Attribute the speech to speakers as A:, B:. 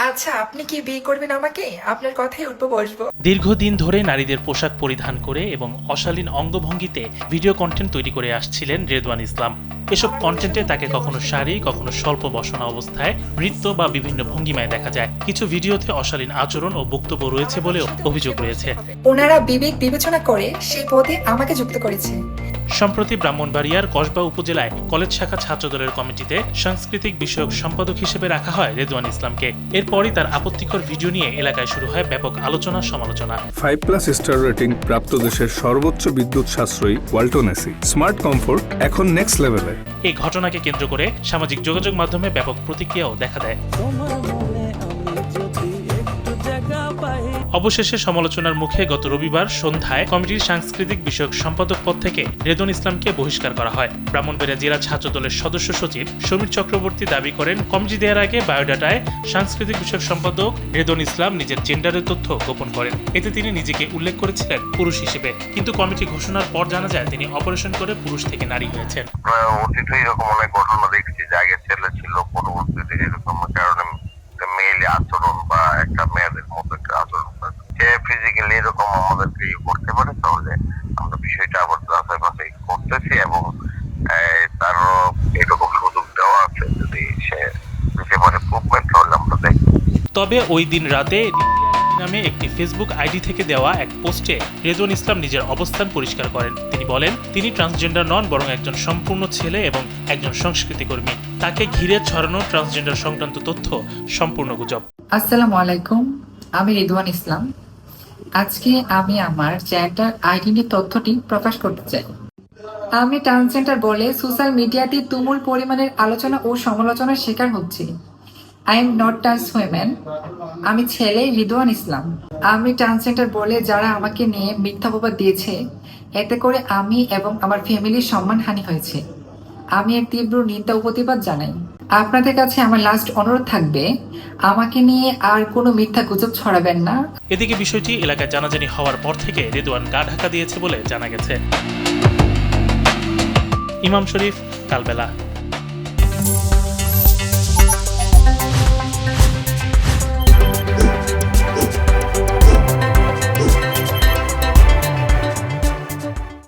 A: আচ্ছা, আপনি কি বিয়ে করবেন আমাকে? আপনার কথাই উঠবো বসবো।
B: দীর্ঘদিন ধরে নারীদের পোশাক পরিধান করে এবং অশালীন অঙ্গভঙ্গিতে ভিডিও কন্টেন্ট তৈরি করে আসছিলেন রেদওয়ান ইসলাম। এসব কন্টেন্টে তাকে কখনো শাড়ি, কখনো স্বল্প বসনা অবস্থায় নৃত্য বা বিভিন্ন ভঙ্গিমায় দেখা যায়। কিছু ভিডিওতে অশালীন আচরণ ও বক্তব্য রয়েছে বলেও অভিযোগ রয়েছে।
A: ওনারা বিবেক বিবেচনা করে সেই পদে আমাকে যুক্ত করেছে।
B: সম্প্রতি ব্রাহ্মণবাড়িয়ার কসবা উপজেলায় কলেজ শাখা ছাত্রদলের কমিটিতে সাংস্কৃতিক বিষয়ক সম্পাদক হিসেবে রাখা হয় রেদওয়ান ইসলামকে। এরপরই তার আপত্তিকর ভিডিও নিয়ে এলাকায় শুরু হয় ব্যাপক আলোচনা সমালোচনা।
C: 5+ স্টার রেটিং প্রাপ্ত দেশের সর্বোচ্চ বিদ্যুৎ সাশ্রয়ী ওয়ালটন এসি স্মার্ট কমফোর্ট এখন নেক্সট লেভেলে।
B: এই ঘটনাকে কেন্দ্র করে সামাজিক যোগাযোগ মাধ্যমে ব্যাপক প্রতিক্রিয়াও দেখা দেয়। অবশেষে সমালোচনার মুখে গত রবিবার সন্ধ্যায় কমিটির সাংস্কৃতিক বিষয়ক সম্পাদক পদ থেকে রেদওয়ান ইসলামকে বহিষ্কার করা হয়। ব্রাহ্মণবাড়িয়া জেলা ছাত্রদলের সদস্য সচিব সমীর চক্রবর্তী দাবি করেন, কমিটি দেওয়ার আগে বায়োডাটায় সাংস্কৃতিক বিষয়ক সম্পাদক রেদওয়ান ইসলাম নিজের জেন্ডারের তথ্য গোপন করেন। এতে তিনি নিজেকে উল্লেখ করেছিলেন পুরুষ হিসেবে, কিন্তু কমিটি ঘোষণার পর জানা যায় তিনি অপারেশন করে পুরুষ থেকে নারী হয়েছেন।
D: অতীতে এরকম অনেক ঘটনা দেখছি যে আগে ছেলে ছিল, পরবর্তীতে এরকম কারণে মেয়েলি আচরণ বা একটা মেয়েদের মতো একটা আচরণ সে ফিজিক্যালি এরকম আমাদেরকে করতে পারে, তাহলে আমরা বিষয়টা আবার যাচাই বাছাই করতেছি এবং তারও এরকম সুযোগ দেওয়া আছে, যদি সে দিতে পারে মুভমেন্ট হলে আমরা দেখব।
B: তবে ওই দিন রাতে নামে একটি ফেসবুক আইডি থেকে দেওয়া এক পোস্টে রেদওয়ান ইসলাম নিজের অবস্থান পরিষ্কার করেন। তিনি বলেন, তিনি ট্রান্সজেন্ডার নন, বরং একজন সম্পূর্ণ ছেলে এবং একজন সংস্কৃতি কর্মী। তাকে ঘিরে ছড়ানো ট্রান্সজেন্ডার সংক্রান্ত তথ্য সম্পূর্ণ গুজব।
E: আসসালামু আলাইকুম, আমি রেদওয়ান ইসলাম। আজকে আমি আমার জেন্ডার আইডেন্টি তথ্যটি প্রকাশ করতে চাই। আমি ট্রান্সজেন্ডার বলে সোশ্যাল মিডিয়াতে তুমুল পরিমাণের আলোচনা ও সমালোচনার শিকার হচ্ছি। I am not trans women. আমি ছেলে রেদওয়ান ইসলাম। আমি ট্রান্সজেন্ডার বলে যারা আমাকে নিয়ে মিথ্যা অপবাদ দিয়েছে, এতে করে আমি এবং আমার ফ্যামিলির সম্মানহানি হয়েছে। আমি এর তীব্র নিন্দা ও প্রতিবাদ জানাই। আপনাদের কাছে আমার লাস্ট অনুরোধ থাকবে, আমাকে নিয়ে আর কোনো মিথ্যা গুজব ছড়াবেন না।
B: এদিকে বিষয়টি এলাকায় জানাজানি হওয়ার পর থেকে রেদওয়ান গা ঢাকা দিয়েছে বলে জানা গেছে। ইমাম শরীফ, কালবেলা।